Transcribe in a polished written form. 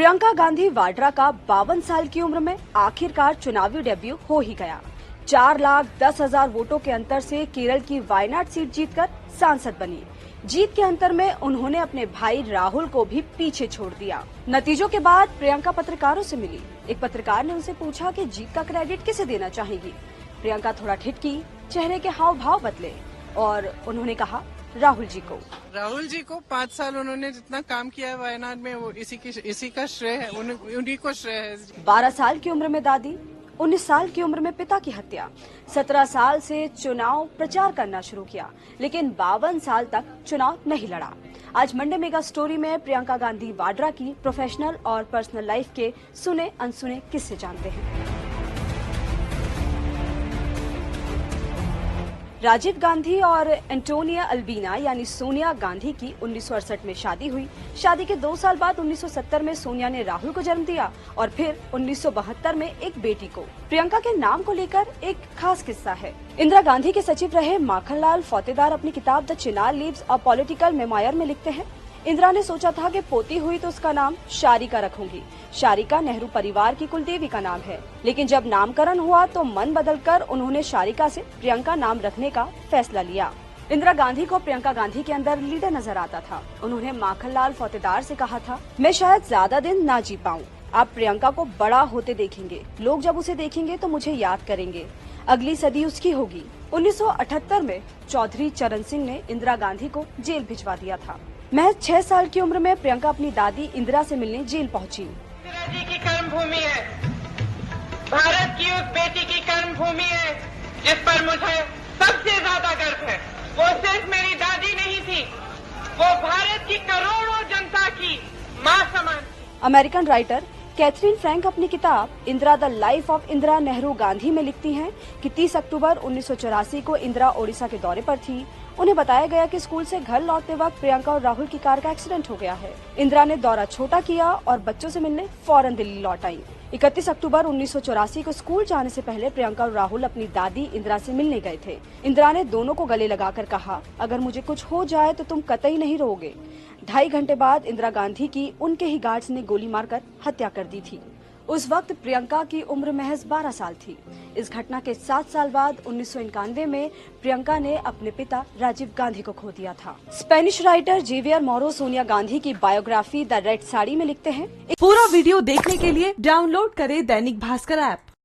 प्रियंका गांधी वाड्रा का 52 साल की उम्र में आखिरकार चुनावी डेब्यू हो ही गया। 4,10,000 वोटों के अंतर से केरल की वायनाड सीट जीतकर सांसद बनी। जीत के अंतर में उन्होंने अपने भाई राहुल को भी पीछे छोड़ दिया। नतीजों के बाद प्रियंका पत्रकारों से मिली। एक पत्रकार ने उनसे पूछा कि जीत का क्रेडिट किसे देना चाहेगी। प्रियंका थोड़ा ठिठकी, चेहरे के हाव भाव बदले और उन्होंने कहा राहुल जी को। 5 साल उन्होंने जितना काम किया है वायनाड में, वो इसी का श्रेय है, उन्हीं को श्रेय है। 12 साल की उम्र में दादी, 19 साल की उम्र में पिता की हत्या, 17 साल से चुनाव प्रचार करना शुरू किया, लेकिन 52 साल तक चुनाव नहीं लड़ा। आज मंडे मेगा स्टोरी में प्रियंका गांधी वाड्रा की प्रोफेशनल और पर्सनल लाइफ के सुने अनसुने किस्से जानते हैं। राजीव गांधी और एंटोनिया अल्बीना यानी सोनिया गांधी की 1968 में शादी हुई। शादी के 2 साल बाद 1970 में सोनिया ने राहुल को जन्म दिया और फिर 1972 में एक बेटी को। प्रियंका के नाम को लेकर एक खास किस्सा है। इंदिरा गांधी के सचिव रहे माखनलाल फौतेदार अपनी किताब the Chinar leaves a political memoir में लिखते हैं, इंदिरा ने सोचा था कि पोती हुई तो उसका नाम शारिका रखूंगी। शारिका नेहरू परिवार की कुलदेवी का नाम है, लेकिन जब नामकरण हुआ तो मन बदलकर उन्होंने शारिका से प्रियंका नाम रखने का फैसला लिया। इंदिरा गांधी को प्रियंका गांधी के अंदर लीडर नजर आता था। उन्होंने माखनलाल फौतेदार से कहा था, मैं शायद ज्यादा दिन ना जी पाऊँ, आप प्रियंका को बड़ा होते देखेंगे, लोग जब उसे देखेंगे तो मुझे याद करेंगे, अगली सदी उसकी होगी। 1978 में चौधरी चरण सिंह ने इंदिरा गांधी को जेल भिजवा दिया था। महज 6 साल की उम्र में प्रियंका अपनी दादी इंदिरा से मिलने जेल पहुंची। इंदिरा जी की कर्मभूमि है, भारत की उस बेटी की कर्मभूमि है जिस पर मुझे सबसे ज्यादा गर्व है। वो सिर्फ मेरी दादी नहीं थी, वो भारत की करोड़ों जनता की मां समान। अमेरिकन राइटर कैथरीन फ्रैंक अपनी किताब Indira the life of Indira Nehru Gandhi में लिखती हैं कि 30 अक्टूबर 1984 को इंदिरा ओडिशा के दौरे पर थी। उन्हें बताया गया कि स्कूल से घर लौटते वक्त प्रियंका और राहुल की कार का एक्सीडेंट हो गया है। इंदिरा ने दौरा छोटा किया और बच्चों से मिलने फौरन दिल्ली लौट आई। 31 अक्टूबर 1984 को स्कूल जाने से पहले प्रियंका और राहुल अपनी दादी इंदिरा से मिलने गए थे। इंदिरा ने दोनों को गले लगाकर कहा, अगर मुझे कुछ हो जाए तो तुम कतई नहीं रोओगे। 2.5 घंटे बाद इंदिरा गांधी की उनके ही गार्ड्स ने गोली मारकर हत्या कर दी थी। उस वक्त प्रियंका की उम्र महज 12 साल थी। इस घटना के 7 साल बाद 1991 में प्रियंका ने अपने पिता राजीव गांधी को खो दिया था। स्पेनिश राइटर जेवियर मोरो सोनिया गांधी की बायोग्राफी द रेड साड़ी में लिखते हैं, पूरा वीडियो देखने के लिए डाउनलोड करें दैनिक भास्कर ऐप।